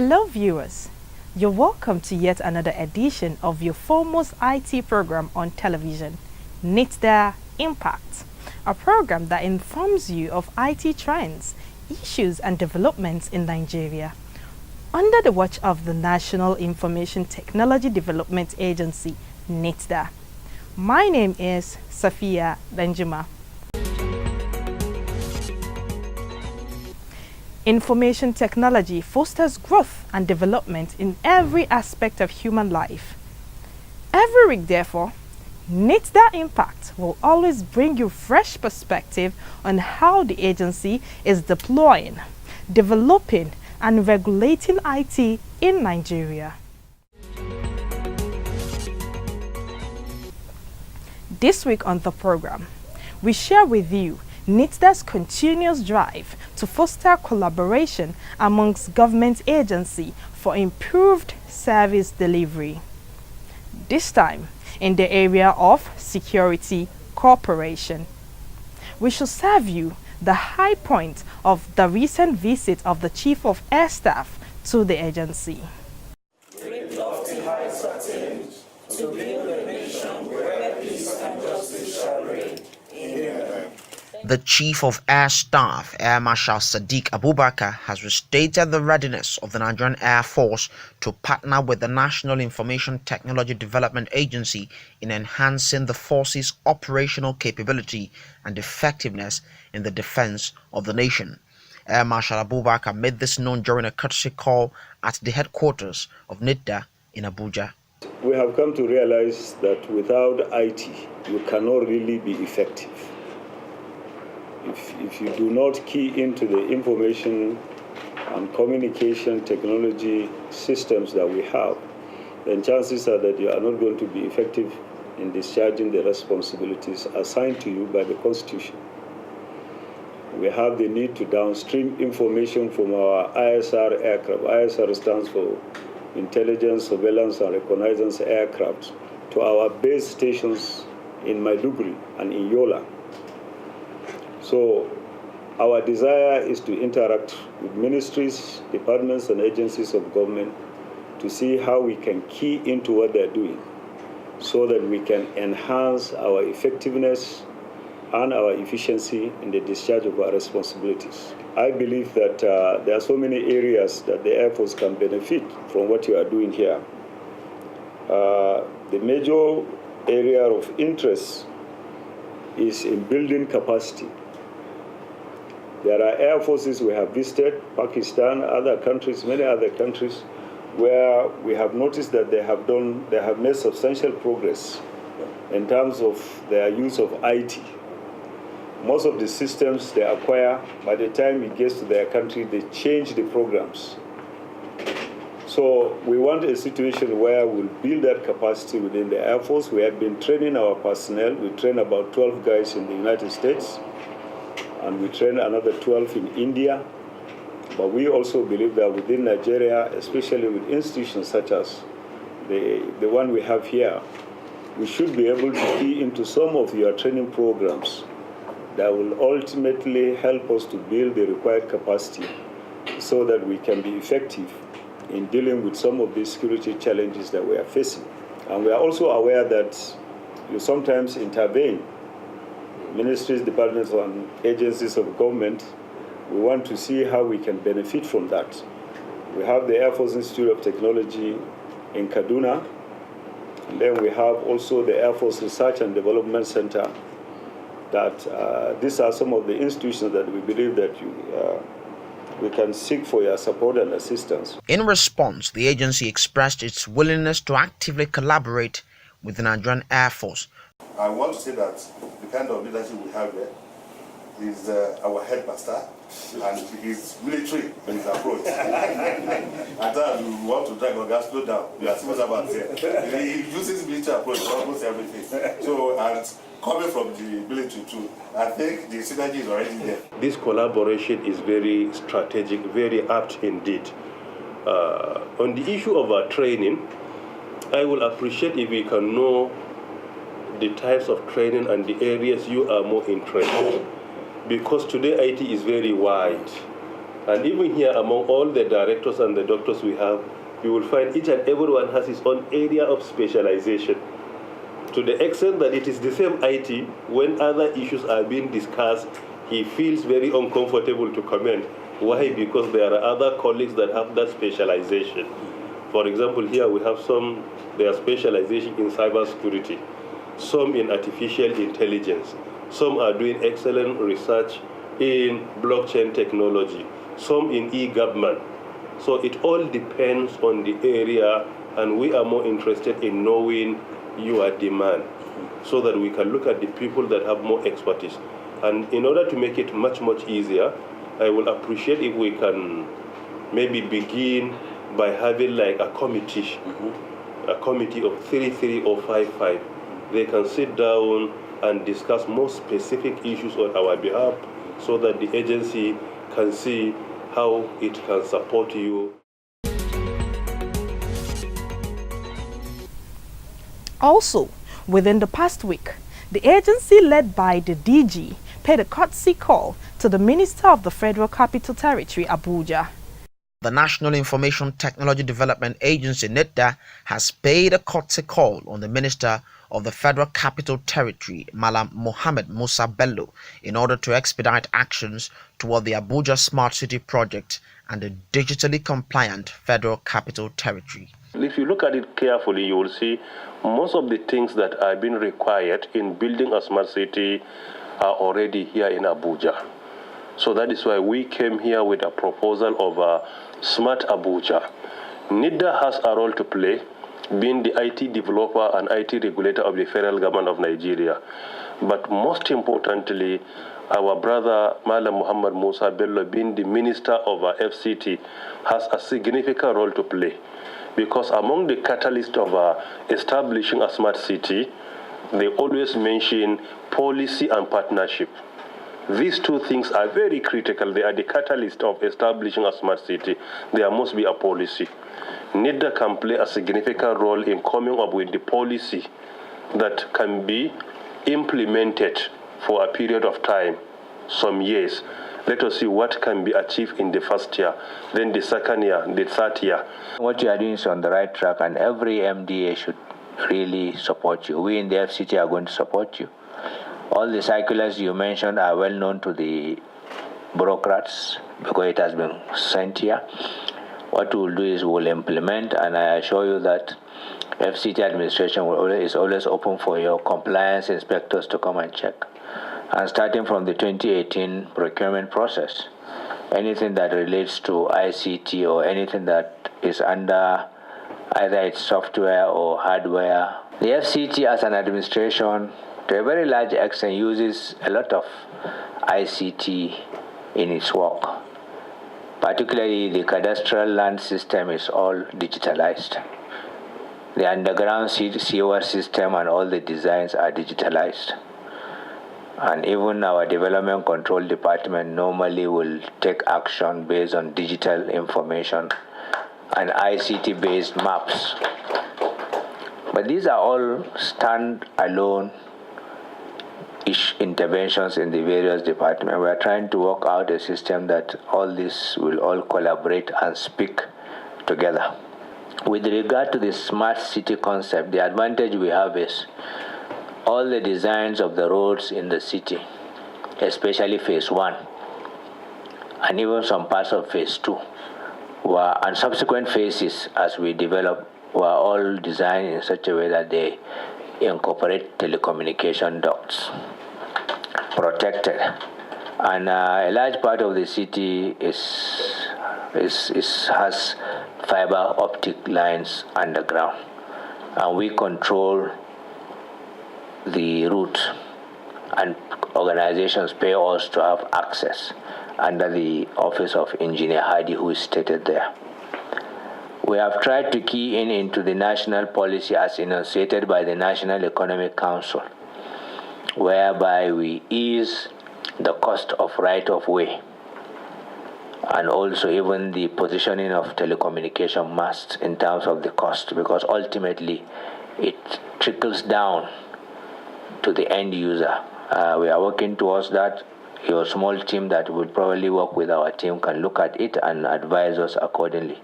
Hello viewers, you're welcome to yet another edition of your foremost IT program on television, Nitda Impact, a program that informs you of IT trends, issues and developments in Nigeria. Under the watch of the National Information Technology Development Agency, Nitda. My name is Safia Benjuma. Information technology fosters growth and development in every aspect of human life. Every week, therefore, Nitda Impact will always bring you fresh perspective on how the agency is deploying, developing, and regulating IT in Nigeria. This week on the program, we share with you Nitda's continuous drive to foster collaboration amongst government agencies for improved service delivery. This time, in the area of security cooperation. We shall serve you the high point of the recent visit of the Chief of Air Staff to the agency. Great lofty heights attained to build a nation where peace and justice shall reign. Amen. The Chief of Air Staff, Air Marshal Sadiq Abubakar, has restated the readiness of the Nigerian Air Force to partner with the National Information Technology Development Agency in enhancing the force's operational capability and effectiveness in the defense of the nation. Air Marshal Abubakar made this known during a courtesy call at the headquarters of Nitda in Abuja. We have come to realize that without IT, you cannot really be effective. If you do not key into the information and communication technology systems that we have, then chances are that you are not going to be effective in discharging the responsibilities assigned to you by the Constitution. We have the need to downstream information from our ISR aircraft. ISR stands for Intelligence, Surveillance and Reconnaissance Aircraft, to our base stations in Maiduguri and in Yola. So our desire is to interact with ministries, departments, and agencies of government to see how we can key into what they're doing so that we can enhance our effectiveness and our efficiency in the discharge of our responsibilities. I believe that there are so many areas that the Air Force can benefit from what you are doing here. The major area of interest is in building capacity. There are air forces we have visited, Pakistan, other countries, many other countries, where we have noticed that they have made substantial progress in terms of their use of IT. Most of the systems they acquire, by the time it gets to their country, they change the programs. So we want a situation where we'll build that capacity within the Air Force. We have been training our personnel. We train about 12 guys in the United States, and we train another 12 in India. But we also believe that within Nigeria, especially with institutions such as the one we have here, we should be able to key into some of your training programs that will ultimately help us to build the required capacity so that we can be effective in dealing with some of these security challenges that we are facing. And we are also aware that you sometimes intervene, ministries, departments, and agencies of government. We want to see how we can benefit from that. We have the Air Force Institute of Technology in Kaduna, and then we have also the Air Force Research and Development Center. That these are some of the institutions that we believe that we can seek for your support and assistance. In response, the agency expressed its willingness to actively collaborate with the Nigerian Air Force. I want to say that the kind of leadership we have there is our headmaster, and he's military in his approach. At times we want to drag our gas slow down. We are supposed about it. He uses military approach for almost everything. So, and coming from the military too, I think the synergy is already there. This collaboration is very strategic, very apt indeed. On the issue of our training, I will appreciate if we can know the types of training and the areas you are more interested in. Because today IT is very wide. And even here, among all the directors and the doctors we have, you will find each and everyone has his own area of specialization. To the extent that it is the same IT, when other issues are being discussed, he feels very uncomfortable to comment. Why? Because there are other colleagues that have that specialization. For example, here we have some, their specialization in cybersecurity, some in artificial intelligence, some are doing excellent research in blockchain technology, some in e-government. So it all depends on the area, and we are more interested in knowing your demand so that we can look at the people that have more expertise. And in order to make it much, much easier, I will appreciate if we can maybe begin by having like a committee, a committee of 3 or 5. They can sit down and discuss more specific issues on our behalf so that the agency can see how it can support you. Also, within the past week, the agency led by the DG paid a courtesy call to the Minister of the Federal Capital Territory, Abuja. The National Information Technology Development Agency, Nitda, has paid a courtesy call on the Minister of the Federal Capital Territory, Malam Mohammed Musa Bello, in order to expedite actions toward the Abuja Smart City project and the digitally compliant Federal Capital Territory. If you look at it carefully, you will see most of the things that are being required in building a smart city are already here in Abuja. So that is why we came here with a proposal of a Smart Abuja. Nitda has a role to play, being the IT developer and IT regulator of the federal government of Nigeria. But most importantly, our brother Malam Muhammad Musa Bello, being the minister of FCT, has a significant role to play. Because among the catalysts of establishing a smart city, they always mention policy and partnership. These two things are very critical. They are the catalyst of establishing a smart city. There must be a policy. Nitda can play a significant role in coming up with the policy that can be implemented for a period of time, some years. Let us see what can be achieved in the first year, then the second year, the third year. What you are doing is on the right track, and every MDA should really support you. We in the FCT are going to support you. All the circulars you mentioned are well known to the bureaucrats because it has been sent here. What we will do is we will implement, and I assure you that FCT administration is always open for your compliance inspectors to come and check. And starting from the 2018 procurement process, anything that relates to ICT or anything that is under either its software or hardware, the FCT as an administration to a very large extent uses a lot of ICT in its work. Particularly the cadastral land system is all digitalized. The underground sewer system and all the designs are digitalized. And even our development control department normally will take action based on digital information and ICT-based maps. But these are all stand-alone interventions in the various departments. We are trying to work out a system that all this will all collaborate and speak together. With regard to the smart city concept, the advantage we have is all the designs of the roads in the city, especially phase 1, and even some parts of phase 2, and subsequent phases as we develop, were all designed in such a way that they incorporate telecommunication ducts, protected. And a large part of the city has fiber optic lines underground, and we control the route, and organizations pay us to have access under the office of Engineer Hadi, who is stated there. We have tried to key into the national policy as enunciated by the National Economic Council, whereby we ease the cost of right-of-way and also even the positioning of telecommunication masts in terms of the cost, because ultimately it trickles down to the end user. We are working towards that. your small team that will probably work with our team can look at it and advise us accordingly.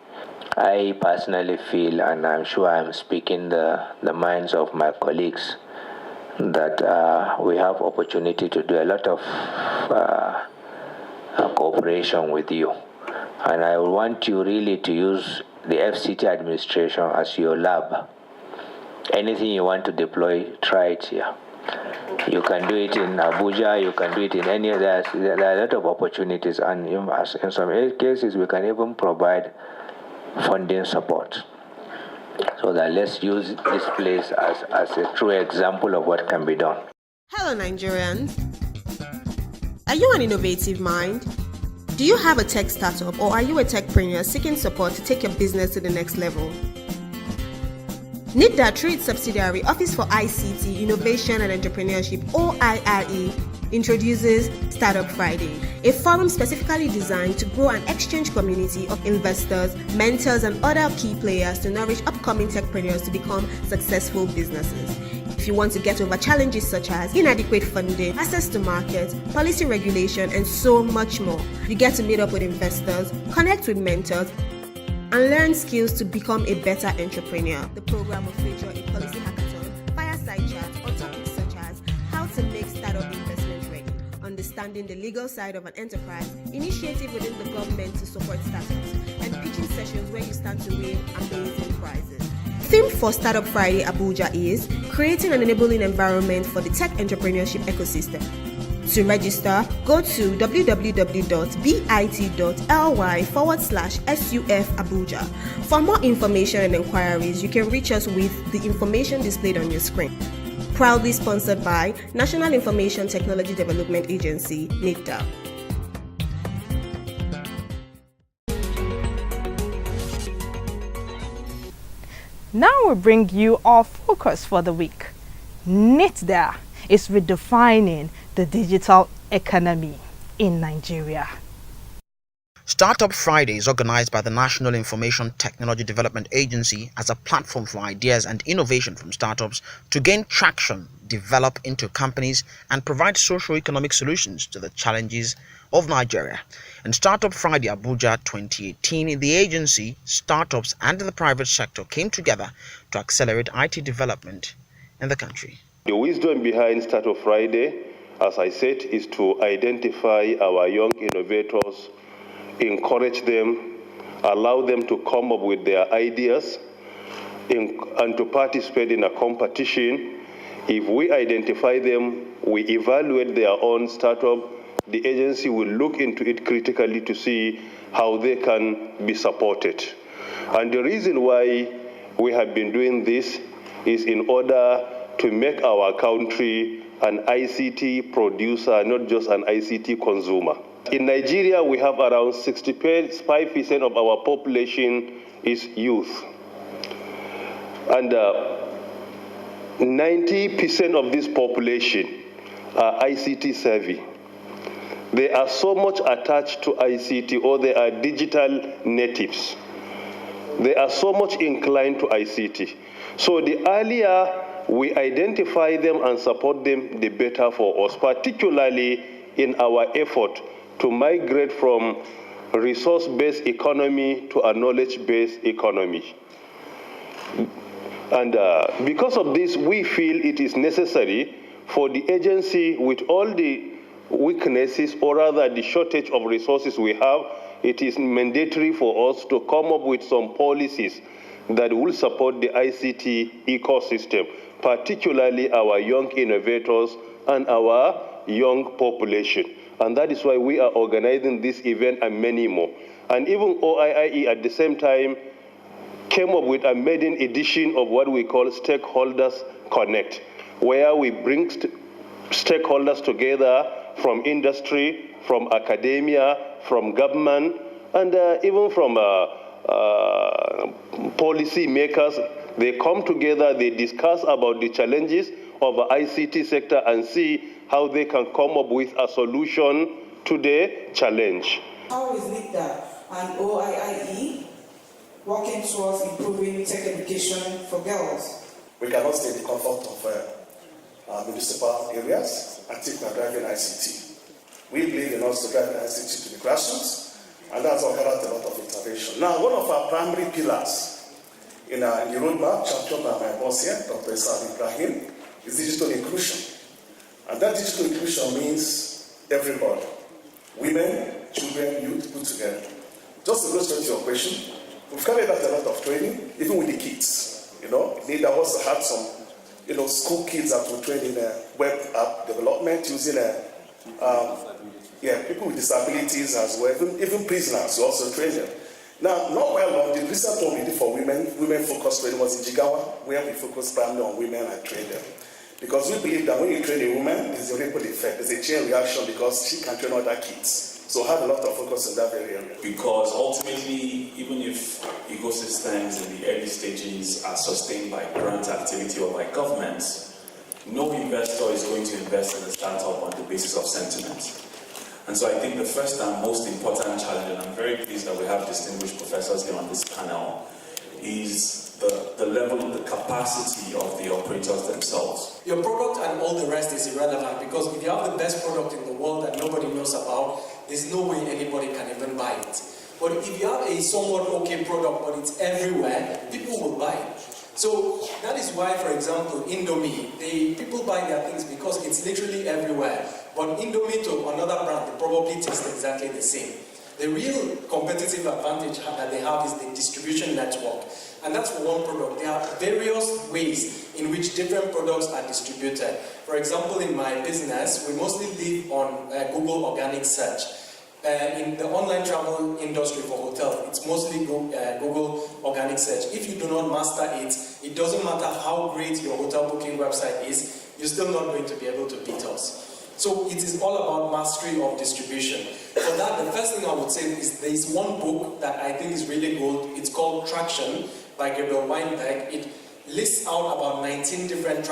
I personally feel, and I'm sure I'm speaking the minds of my colleagues, that we have opportunity to do a lot of cooperation with you. And I want you really to use the FCT administration as your lab. Anything you want to deploy, try it here. You can do it in Abuja, you can do it in any other. There are a lot of opportunities, and in some cases, we can even provide funding support. So that let's use this place as a true example of what can be done. Hello, Nigerians. Are you an innovative mind? Do you have a tech startup, or are you a techpreneur seeking support to take your business to the next level? Nitda, through its subsidiary Office for ICT, Innovation and Entrepreneurship, OIRE, introduces Startup Friday, a forum specifically designed to grow an exchange community of investors, mentors, and other key players to nourish upcoming techpreneurs to become successful businesses. If you want to get over challenges such as inadequate funding, access to market, policy regulation, and so much more, you get to meet up with investors, connect with mentors, and learn skills to become a better entrepreneur. The program will feature a policy hackathon, fireside chat on topics such as how to make startup investment ready, understanding the legal side of an enterprise, initiative within the government to support startups, and pitching sessions where you stand to win amazing prizes. Theme for Startup Friday Abuja is creating an enabling environment for the tech entrepreneurship ecosystem. To register, go to www.bit.ly/SUF Abuja. For more information and inquiries, you can reach us with the information displayed on your screen. Proudly sponsored by National Information Technology Development Agency, Nitda. Now we bring you our focus for the week. Nitda is redefining the digital economy in Nigeria. Startup Friday is organized by the National Information Technology Development Agency as a platform for ideas and innovation from startups to gain traction, develop into companies, and provide socio-economic solutions to the challenges of Nigeria. In Startup Friday Abuja 2018, the agency, startups, and the private sector came together to accelerate IT development in the country. The wisdom behind Startup Friday, as I said, is to identify our young innovators, encourage them, allow them to come up with their ideas, and to participate in a competition. If we identify them, we evaluate their own startup, the agency will look into it critically to see how they can be supported. And the reason why we have been doing this is in order to make our country an ICT producer, not just an ICT consumer. In Nigeria, we have around 65% of our population is youth. And 90% of this population are ICT savvy. They are so much attached to ICT, or they are digital natives. They are so much inclined to ICT. So the earlier we identify them and support them, the better for us, particularly in our effort to migrate from resource-based economy to a knowledge-based economy. And because of this, we feel it is necessary for the agency, with all the weaknesses, or rather the shortage of resources we have, it is mandatory for us to come up with some policies that will support the ICT ecosystem, particularly our young innovators and our young population. And that is why we are organizing this event and many more. And even OIIE at the same time came up with a maiden edition of what we call Stakeholders Connect, where we bring stakeholders together from industry, from academia, from government, and even from policy makers. They come together, they discuss about the challenges of the ICT sector and see how they can come up with a solution to the challenge. How is Nitda and OIIE working towards improving tech education for girls? We cannot stay in the comfort of municipal areas. I think we are driving ICT. We believe in us to drive the ICT to the grassroots, and that's uncovered a lot of intervention. Now, one of our primary pillars in the roadmap, championed by my boss here, Dr. Issa Ibrahim, is digital inclusion. And that digital inclusion means everybody, women, children, youth, put together. Just to go straight to your question, we've carried out a lot of training, even with the kids. Nitda also had some, school kids that were trained in web app development using people with disabilities as well, even prisoners, we also train them. Now, not well long, the recent one we did for women-focused training was in Jigawa, where we focused primarily on women and trained them. Because we believe that when you train a woman, there's a ripple effect, there's a chain reaction because she can train other kids. So have a lot of focus in that very area. Because ultimately, even if ecosystems in the early stages are sustained by grant activity or by governments, no investor is going to invest in a startup on the basis of sentiment. And so I think the first and most important challenge, and I'm very pleased that we have distinguished professors here on this panel, is the level of the capacity of the operators themselves. Your product and all the rest is irrelevant, because if you have the best product in the world that nobody knows about, there's no way anybody can even buy it. But if you have a somewhat okay product but it's everywhere, people will buy it. So that is why, for example, Indomie, people buy their things because it's literally everywhere. But Indomie to another brand, they probably taste exactly the same. The real competitive advantage that they have is the distribution network. And that's for one product. There are various ways in which different products are distributed. For example, in my business, we mostly live on Google organic search. In the online travel industry for hotels, it's mostly Google organic search. If you do not master it, it doesn't matter how great your hotel booking website is, you're still not going to be able to beat us. So it is all about mastery of distribution. For that, the first thing I would say is there is one book that I think is really good. It's called Traction by Gabriel Weinberg. It lists out about 19 different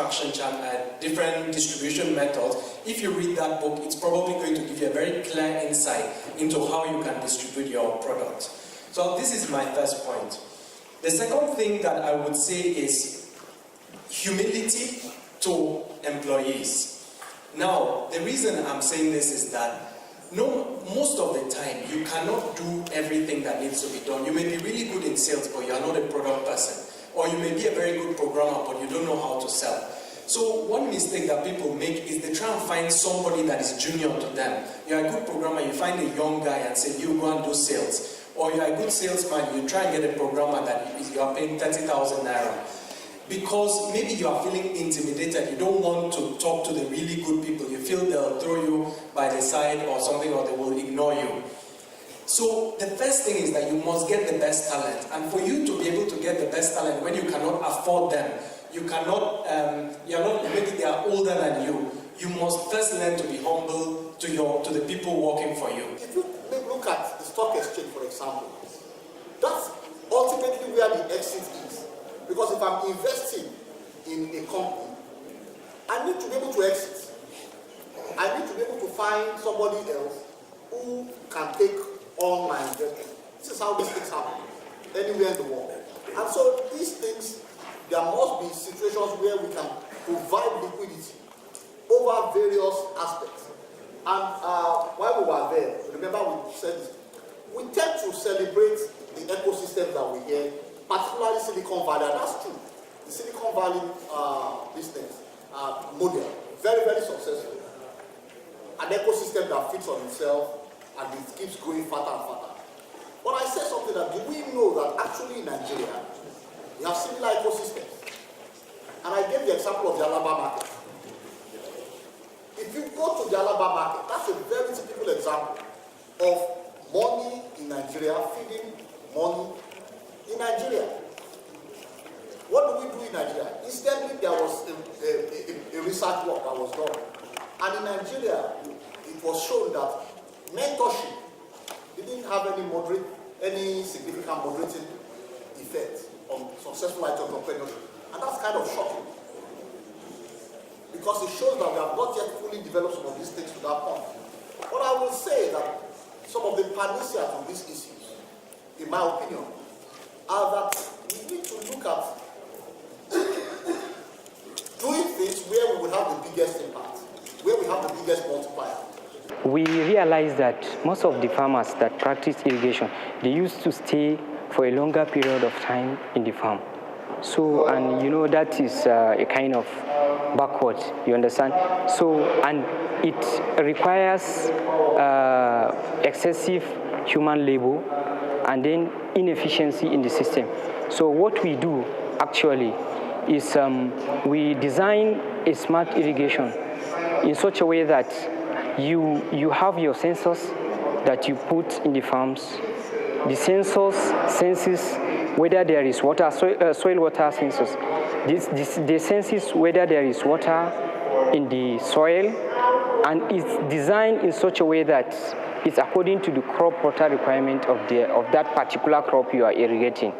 different distribution methods. If you read that book, it's probably going to give you a very clear insight into how you can distribute your product. So this is my first point. The second thing that I would say is humility to employees. Now, the reason I'm saying this is that most of the time, you cannot do everything that needs to be done. You may be really good in sales, but you are not a product person. Or you may be a very good programmer, but you don't know how to sell. So one mistake that people make is they try and find somebody that is junior to them. You're a good programmer, you find a young guy and say, you go and do sales. Or you're a good salesman, you try and get a programmer that you are paying 30,000 naira. Because maybe you are feeling intimidated, you don't want to talk to the really good people, you feel they'll throw you by the side or something, or they will ignore you. So the first thing is that you must get the best talent, and for you to be able to get the best talent when you cannot afford them, you cannot, maybe they are older than you, you must first learn to be humble to the people working for you. If you look at the stock exchange, for example, that's ultimately where the exit is. Because if I'm investing in a company, I need to be able to exit. I need to be able to find somebody else who can take on my investment. This is how these things happen anywhere in the world. And so these things, there must be situations where we can provide liquidity over various aspects. And while we were there, remember we said this, we tend to celebrate the ecosystem that we hear, particularly Silicon Valley, and that's true. The Silicon Valley business model, very, very successful. An ecosystem that fits on itself and it keeps growing fatter and fatter. But I said something that, do we know that actually in Nigeria, we have similar ecosystems? And I gave the example of the Alaba market. If you go to the Alaba market, that's a very typical example of money in Nigeria feeding money in Nigeria. What do we do in Nigeria? Instead, there was a research work that was done. And in Nigeria, it was shown that mentorship didn't have any significant moderating effect on successful IT entrepreneurship. And that's kind of shocking. Because it shows that we have not yet fully developed some of these things to that point. But I will say that some of the panacea to these issues, in my opinion, are that we need to look at doing things where we will have the biggest impact, where we have the biggest multiplier. we realized that most of the farmers that practice irrigation, they used to stay for a longer period of time in the farm. So, and that is a kind of backward, you understand? So, and it requires excessive human labor and then inefficiency in the system. So what we do actually is we design a smart irrigation in such a way that you have your sensors that you put in the farms. The sensors senses whether there is water, soil water sensors. They senses whether there is water in the soil, and it's designed in such a way that it's according to the crop water requirement of that particular crop you are irrigating.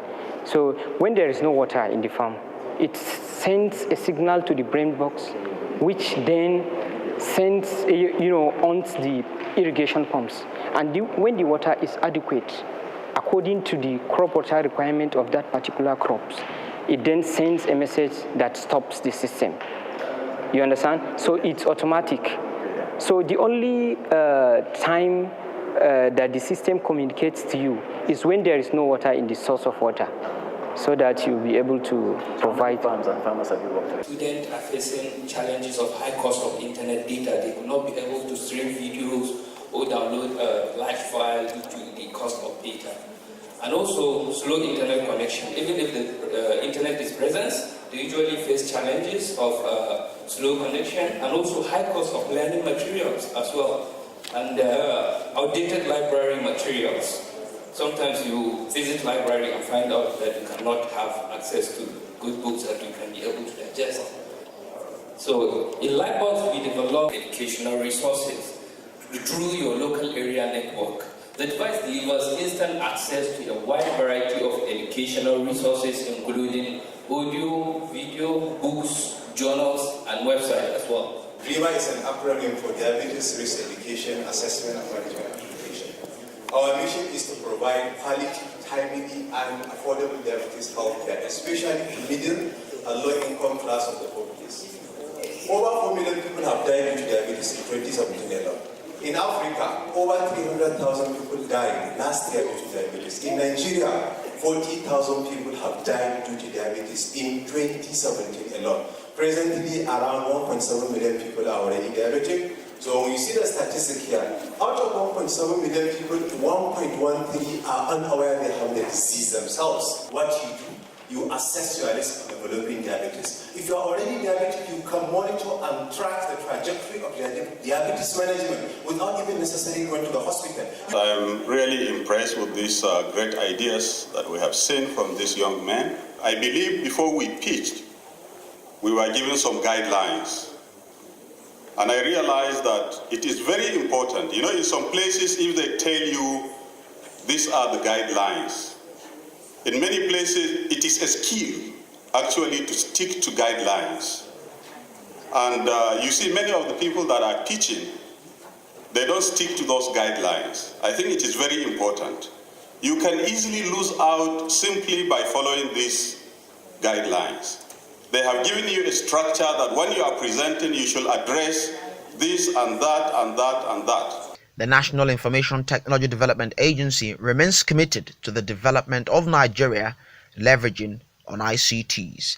So when there is no water in the farm, it sends a signal to the brain box, which then sends onto the irrigation pumps. And when the water is adequate, according to the crop water requirement of that particular crops, it then sends a message that stops the system. You understand? So it's automatic. So the only time that the system communicates to you is when there is no water in the source of water, so that you'll be able to provide. Farms and farmers have you worked with? Students are facing challenges of high cost of internet data. They will not be able to stream videos or download a live file due to the cost of data. And also slow internet connection. Even if the internet is present, they usually face challenges of slow connection and also high cost of learning materials as well, and outdated library materials. Sometimes you visit library and find out that you cannot have access to good books that you can be able to digest. So in Lightbox, we develop educational resources through your local area network. The device delivers instant access to a wide variety of educational resources, including audio, video, books, journals, and websites as well. DRIMA is an acronym for Diabetes Risk Education, Assessment, and Management Application. Our mission is to provide quality, timely, and affordable diabetes healthcare, especially in middle and low-income class of the population. Over 4 million people have died due to diabetes in 2017 alone. In Africa, over 300,000 people died last year due to diabetes. In Nigeria, 40,000 people have died due to diabetes in 2017 alone. Presently, around 1.7 million people are already diabetic. So when you see the statistic here, out of 1.7 million people, 1.13 are unaware they have the disease themselves. What you do, you assess your risk of developing diabetes. If you are already diabetic, you can monitor and track the trajectory of your diabetes management without even necessarily going to the hospital. I'm really impressed with these great ideas that we have seen from this young man. I believe before we pitched, we were given some guidelines. And I realized that it is very important. You know, in some places, if they tell you these are the guidelines, in many places, it is a skill, actually, to stick to guidelines. And you see, many of the people that are teaching, they don't stick to those guidelines. I think it is very important. You can easily lose out simply by following these guidelines. They have given you a structure that when you are presenting, you should address this and that and that and that. The National Information Technology Development Agency remains committed to the development of Nigeria, leveraging on ICTs.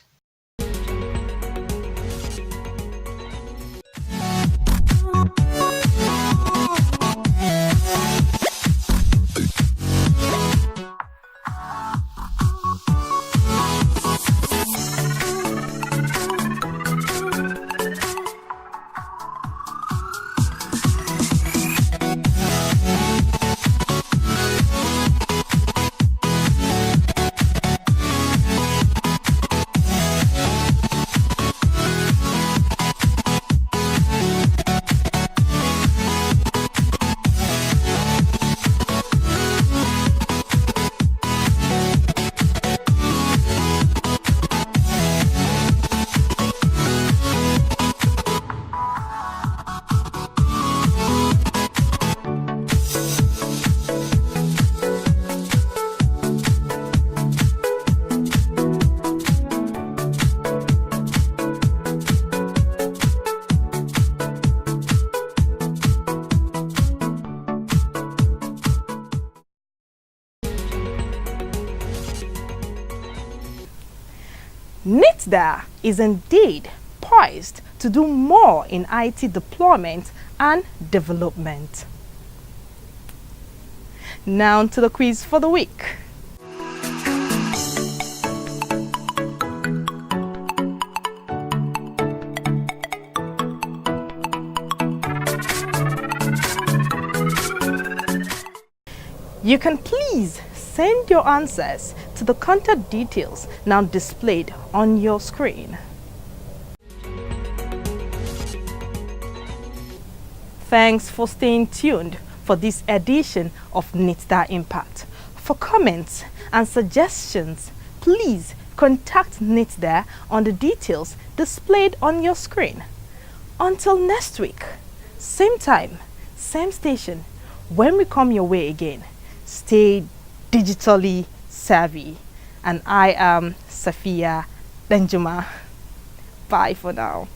Nitda is indeed poised to do more in IT deployment and development. Now to the quiz for the week. You can please send your answers to the contact details now displayed on your screen. Thanks for staying tuned for this edition of Nitda Impact. For comments and suggestions, please contact Nitda on the details displayed on your screen. Until next week, same time, same station, when we come your way again, stay digitally savvy. And I am Safia Benjuma. Bye for now.